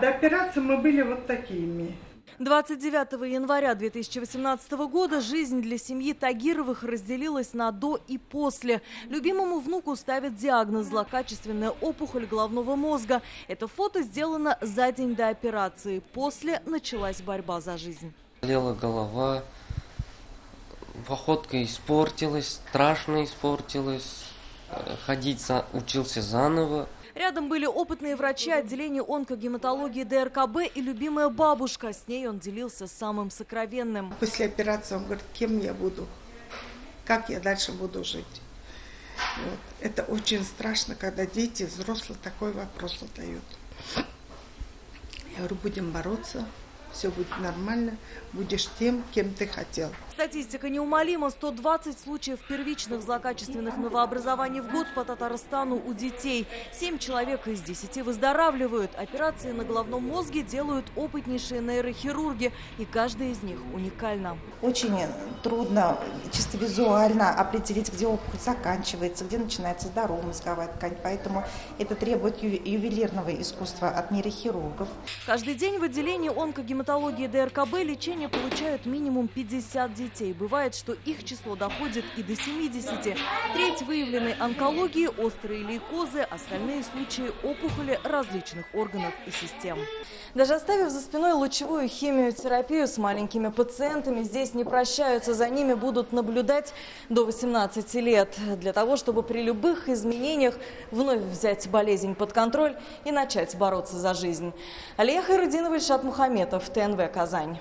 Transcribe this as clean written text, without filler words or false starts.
До операции мы были вот такими. 29 января 2018 года жизнь для семьи Тагировых разделилась на «до» и «после». Любимому внуку ставят диагноз – злокачественная опухоль головного мозга. Это фото сделано за день до операции. После началась борьба за жизнь. Болела голова, походка испортилась, страшно испортилась. Ходить учился заново. Рядом были опытные врачи отделения онкогематологии ДРКБ и любимая бабушка. С ней он делился самым сокровенным. После операции он говорит, кем я буду, как я дальше буду жить. Вот. Это очень страшно, когда дети, взрослые такой вопрос задают. Я говорю, будем бороться, все будет нормально, будешь тем, кем ты хотел. Статистика неумолима. 120 случаев первичных злокачественных новообразований в год по Татарстану у детей. 7 человек из 10 выздоравливают. Операции на головном мозге делают опытнейшие нейрохирурги. И каждая из них уникальна. Очень трудно чисто визуально определить, где опухоль заканчивается, где начинается здоровая мозговая ткань. Поэтому это требует ювелирного искусства от нейрохирургов. Каждый день в отделении онкогематологии ДРКБ лечение получают минимум 50 детей. Бывает, что их число доходит и до 70. Треть выявленной онкологии – острые лейкозы, остальные случаи – опухоли различных органов и систем. Даже оставив за спиной лучевую химиотерапию с маленькими пациентами, здесь не прощаются. За ними будут наблюдать до 18 лет. Для того, чтобы при любых изменениях вновь взять болезнь под контроль и начать бороться за жизнь. Алия Хайрудинова, Ильшат Мухаметов, ТНВ Казань.